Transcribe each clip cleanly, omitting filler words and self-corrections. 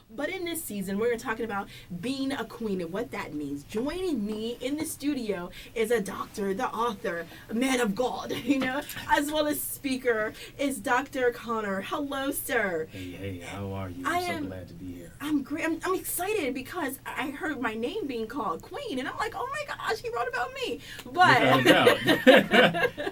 But in this season, we're talking about being a queen and what that means. Joining me in the studio is a doctor, the author, a man of God, as well as speaker, is Dr. Connor. Hello, sir. Hey, how are you? I'm so glad to be here. I'm great. I'm excited because I heard my name being called Queen, and I'm like, oh my gosh, he wrote about me. But without doubt.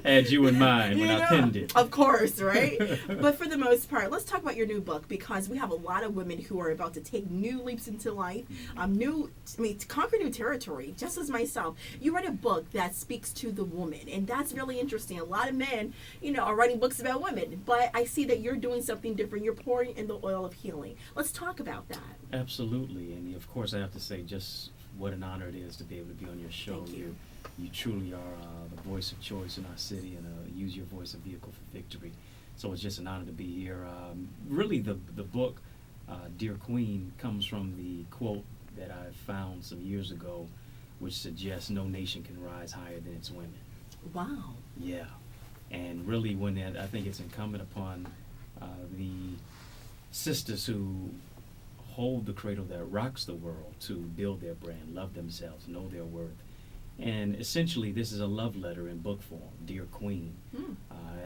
Had you in mind when I penned it. Of course, right? But for the most part, let's talk about your new book, because we have a lot of women who are about to take new leaps into life, to conquer new territory, just as myself. You write a book that speaks to the woman, and that's really interesting. A lot of men, are writing books about women, but I see that you're doing something different. You're pouring in the oil of healing. Let's talk about that. Absolutely, and of course I have to say just what an honor it is to be able to be on your show. Thank you. You truly are the voice of choice in our city, and use your voice as a vehicle for victory. So it's just an honor to be here. Really, the book, Dear Queen, comes from the quote that I found some years ago, which suggests no nation can rise higher than its women. Wow. Yeah, and really, I think it's incumbent upon the sisters who hold the cradle that rocks the world to build their brand, love themselves, know their worth. And essentially, this is a love letter in book form, Dear Queen.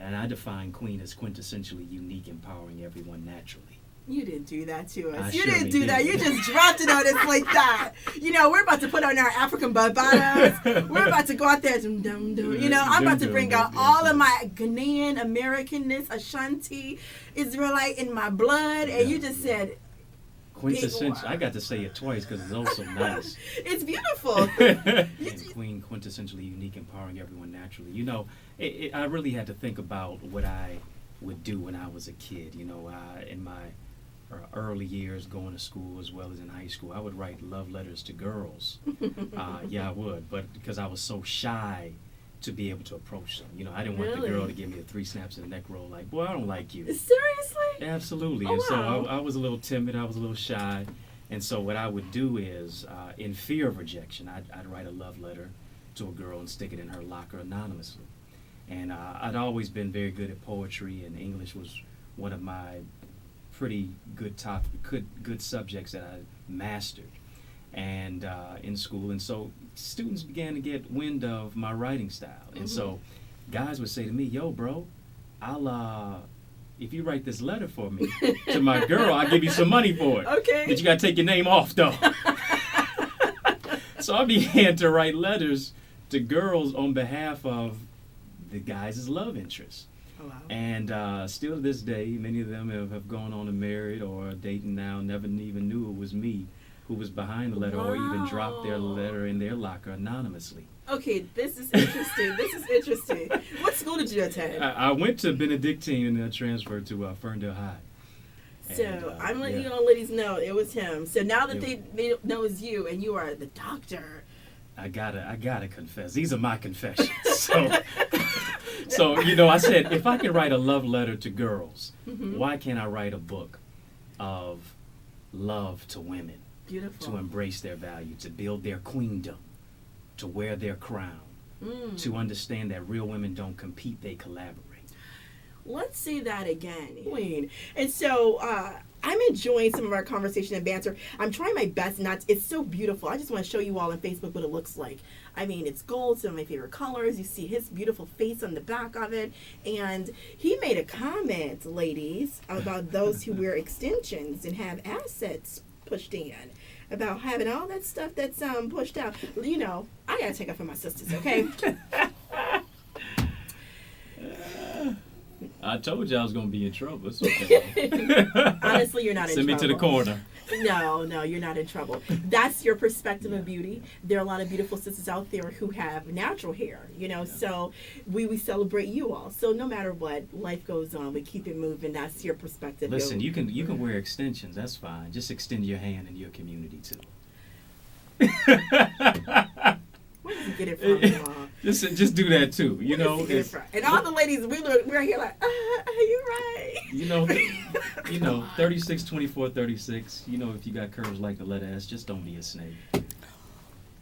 And I define queen as quintessentially unique, empowering everyone naturally. You didn't do that to us. You didn't do that. You just dropped it on us like that. We're about to put on our African barbados. We're about to go out there. I'm about to bring out all of my Ghanaian, Americanness, Ashanti, Israelite in my blood. And you just said, quintessential. I got to say it twice because it's also nice. It's beautiful. And queen, quintessentially unique, empowering everyone naturally. I really had to think about what I would do when I was a kid. In my early years going to school as well as in high school, I would write love letters to girls. I would, but because I was so shy to be able to approach them. I didn't want the girl to give me a 3 snaps in the neck roll like, boy, I don't like you. Seriously? Absolutely. Oh, and so wow. I was a little timid. I was a little shy. And so what I would do is, in fear of rejection, I'd write a love letter to a girl and stick it in her locker anonymously. And I'd always been very good at poetry, and English was one of my pretty good subjects that I mastered and in school. And so students began to get wind of my writing style. And so guys would say to me, yo, bro, if you write this letter for me to my girl, I'll give you some money for it. Okay. But you got to take your name off, though. So I began to write letters to girls on behalf of the guys' love interests. Oh, wow. And still to this day, many of them have gone on and married or are dating now, never even knew it was me who was behind the letter, or even dropped their letter in their locker anonymously. Okay, this is interesting. What school did you attend? I went to Benedictine and then transferred to Ferndale High. So I'm letting you ladies know it was him. So now that they know it's you and you are the doctor. I gotta confess. These are my confessions. So I said, if I can write a love letter to girls, why can't I write a book of love to women? Beautiful. To embrace their value, to build their queendom, to wear their crown, to understand that real women don't compete, they collaborate. Let's say that again, Queen. And so I'm enjoying some of our conversation and banter. I'm trying my best not to, it's so beautiful. I just want to show you all on Facebook what it looks like. I mean, it's gold, some of my favorite colors. You see his beautiful face on the back of it. And he made a comment, ladies, about those who wear extensions and have assets pushed in, about having all that stuff that's pushed out. I gotta take up for my sisters, okay? I told you I was gonna be in trouble. It's okay. Honestly, you're not in trouble. Send me to the corner. No, you're not in trouble. That's your perspective of beauty. There are a lot of beautiful sisters out there who have natural hair, so we celebrate you all. So no matter what, life goes on. We keep it moving. That's your perspective. Listen, you can wear extensions. That's fine. Just extend your hand in your community, too. Where did you get it from, Mom? Just do that, too. And all the ladies, we're here like, you're right. 36, 24, 36. If you got curves like the letter S, just don't be a snake.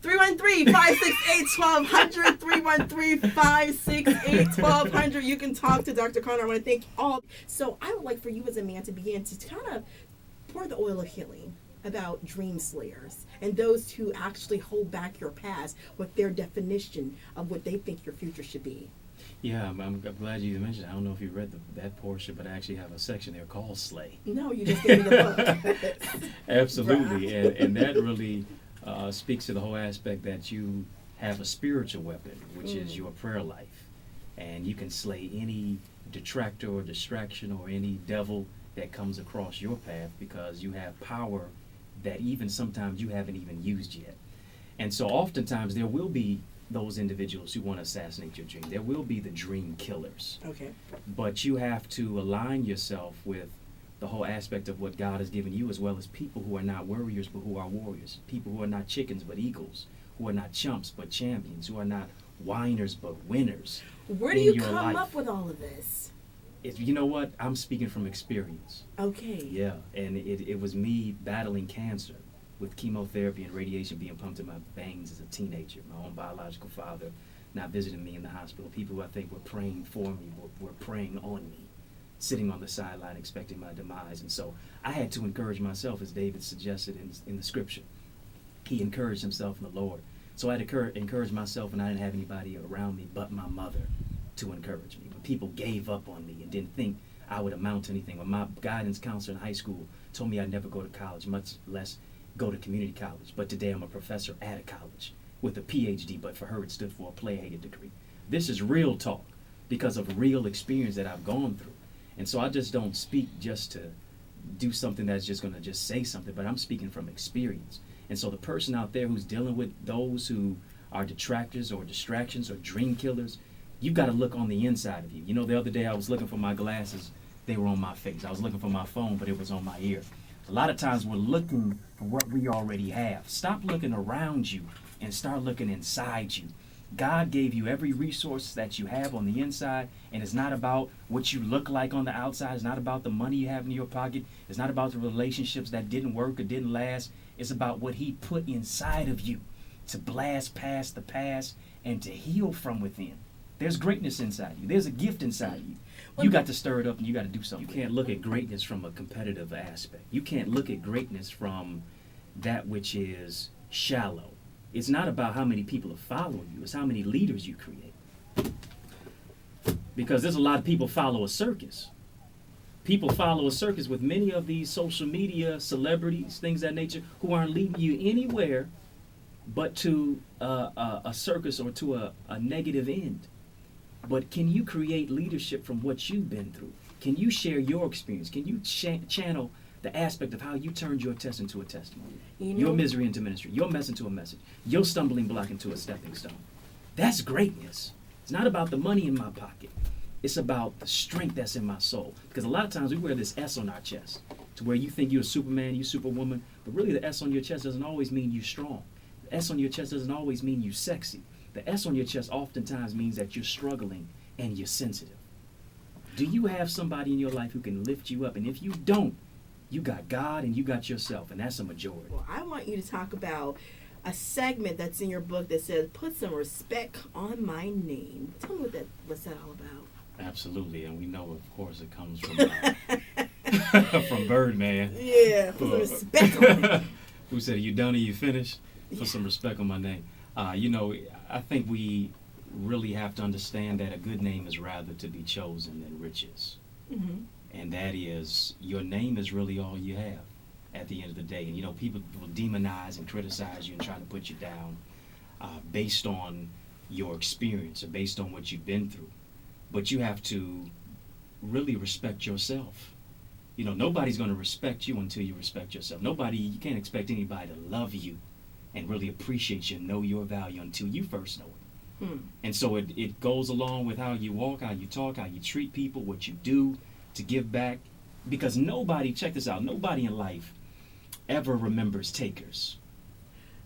313-568-1200, 313-568-1200. You can talk to Dr. Connor. I want to thank all. So I would like for you as a man to begin to kind of pour the oil of healing about dream slayers and those who actually hold back your past with their definition of what they think your future should be. Yeah, I'm glad you mentioned it. I don't know if you read that portion, but I actually have a section there called Slay. No, you just gave me the book. Absolutely, Right. and that really speaks to the whole aspect that you have a spiritual weapon, which is your prayer life, and you can slay any detractor or distraction or any devil that comes across your path because you have power that even sometimes you haven't even used yet. And so oftentimes there will be those individuals who want to assassinate your dream. There will be the dream killers. Okay. But you have to align yourself with the whole aspect of what God has given you, as well as people who are not warriors but who are warriors, people who are not chickens but eagles, who are not chumps but champions, who are not whiners but winners. Where do in you your come life. up with all of this? You know what? I'm speaking from experience. Okay. Yeah, and it was me battling cancer with chemotherapy and radiation being pumped in my veins as a teenager. My own biological father not visiting me in the hospital. People who I think were praying for me were praying on me, sitting on the sideline expecting my demise. And so I had to encourage myself, as David suggested in the scripture. He encouraged himself in the Lord. So I had to encourage myself, and I didn't have anybody around me but my mother to encourage me. When people gave up on me and didn't think I would amount to anything, when my guidance counselor in high school told me I'd never go to college, much less go to community college. But today I'm a professor at a college with a PhD, but for her it stood for a play-hated degree. This is real talk because of real experience that I've gone through. And so I just don't speak just to do something that's just going to just say something, but I'm speaking from experience. And so the person out there who's dealing with those who are detractors or distractions or dream killers, you've got to look on the inside of you. You know, the other day I was looking for my glasses. They were on my face. I was looking for my phone, but it was on my ear. A lot of times we're looking for what we already have. Stop looking around you and start looking inside you. God gave you every resource that you have on the inside, and it's not about what you look like on the outside. It's not about the money you have in your pocket. It's not about the relationships that didn't work or didn't last. It's about what He put inside of you to blast past the past and to heal from within. There's greatness inside you. There's a gift inside you. You got to stir it up and you got to do something. You can't look at greatness from a competitive aspect. You can't look at greatness from that which is shallow. It's not about how many people are following you. It's how many leaders you create. Because there's a lot of people follow a circus. People follow a circus with many of these social media celebrities, things of that nature, who aren't leading you anywhere but to a circus or to a negative end. But can you create leadership from what you've been through? Can you share your experience? Can you channel the aspect of how you turned your test into a testimony? Your misery into ministry, your mess into a message, your stumbling block into a stepping stone. That's greatness. It's not about the money in my pocket. It's about the strength that's in my soul. Because a lot of times we wear this S on our chest to where you think you're a Superman, you're Superwoman, but really the S on your chest doesn't always mean you're strong. The S on your chest doesn't always mean you're sexy. The S on your chest oftentimes means that you're struggling and you're sensitive. Do you have somebody in your life who can lift you up? And if you don't, you got God and you got yourself, and that's a majority. Well, I want you to talk about a segment that's in your book that says, "Put some respect on my name." Tell me what's that all about? Absolutely, and we know, of course, it comes from from Birdman. Yeah, put some respect on it. Who said, "You done or you finished?" Put some respect on my name. I think we really have to understand that a good name is rather to be chosen than riches. Mm-hmm. And that is, your name is really all you have at the end of the day. And, people will demonize and criticize you and try to put you down based on your experience or based on what you've been through. But you have to really respect yourself. Nobody's going to respect you until you respect yourself. You can't expect anybody to love you and really appreciate you and know your value until you first know it. And so it goes along with how you walk, how you talk, how you treat people, what you do to give back. Because check this out, nobody in life ever remembers takers.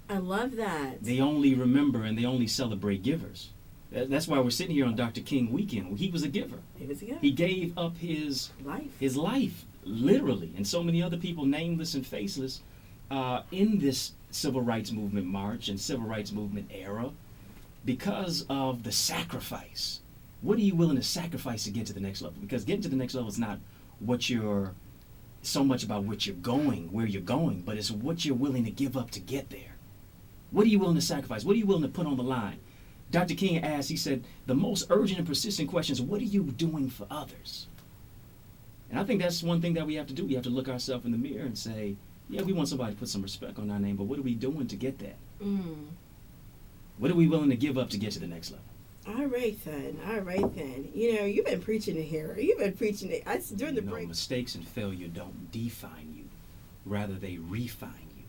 I love that. They only remember and they only celebrate givers. That's why we're sitting here on Dr. King weekend. He was a giver. He gave up his life, literally, and so many other people, nameless and faceless, in this civil rights movement march and civil rights movement era, because of the sacrifice. What are you willing to sacrifice to get to the next level? Because getting to the next level is not what you're so much about what you're going, where you're going, but it's what you're willing to give up to get there. What are you willing to sacrifice? What are you willing to put on the line? Dr. King asked, he said, the most urgent and persistent question is, what are you doing for others? And I think that's one thing that we have to do. We have to look ourselves in the mirror and say, yeah, we want somebody to put some respect on our name, but what are we doing to get that? What are we willing to give up to get to the next level? All right then. All right then. You know, you've been preaching it here. You've been preaching it. During the break. Mistakes and failure don't define you. Rather, they refine you.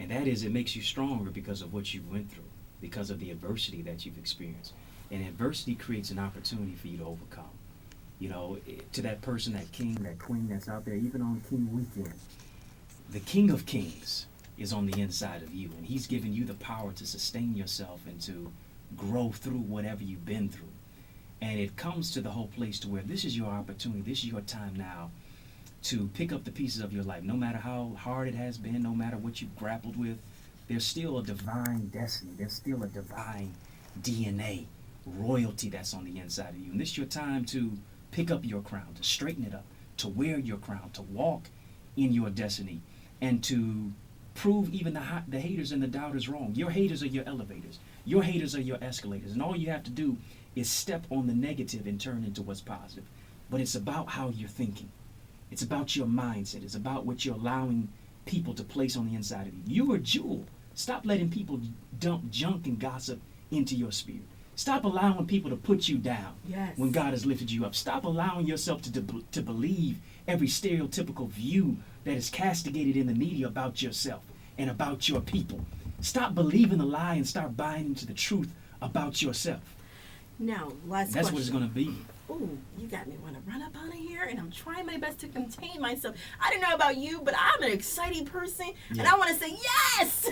And that is, it makes you stronger because of what you went through, because of the adversity that you've experienced. And adversity creates an opportunity for you to overcome. You know, to that person, that king, that queen that's out there, even on King Weekend, the King of Kings is on the inside of you, and he's given you the power to sustain yourself and to grow through whatever you've been through. And it comes to the whole place to where this is your opportunity, this is your time now to pick up the pieces of your life. No matter how hard it has been, no matter what you've grappled with, there's still a divine destiny, there's still a divine DNA, royalty that's on the inside of you. And this is your time to pick up your crown, to straighten it up, to wear your crown, to walk in your destiny, and to prove even the haters and the doubters wrong. Your haters are your elevators. Your haters are your escalators. And all you have to do is step on the negative and turn into what's positive. But it's about how you're thinking. It's about your mindset. It's about what you're allowing people to place on the inside of you. You're a jewel. Stop letting people dump junk and gossip into your spirit. Stop allowing people to put you down when God has lifted you up. Stop allowing yourself to believe every stereotypical view that is castigated in the media about yourself and about your people. Stop believing the lie and start buying into the truth about yourself. Now, That's question. what it's going to be. Ooh, you got me want to run up out of here, and I'm trying my best to contain myself. I don't know about you, but I'm an exciting person, and I want to say yes!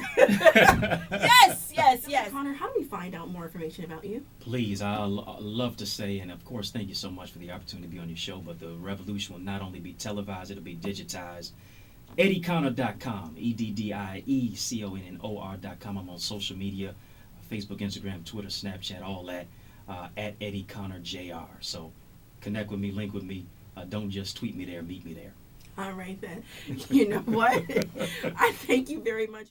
yes. Connor, how do we find out more information about you? Please, I'll love to say, and of course, thank you so much for the opportunity to be on your show, but the revolution will not only be televised, it'll be digitized. EddieConnor.com, EddieConnor.com. I'm on social media, Facebook, Instagram, Twitter, Snapchat, all that, at Eddie Connor Jr. So connect with me, link with me. Don't just tweet me there, meet me there. All right then. You know what? I thank you very much.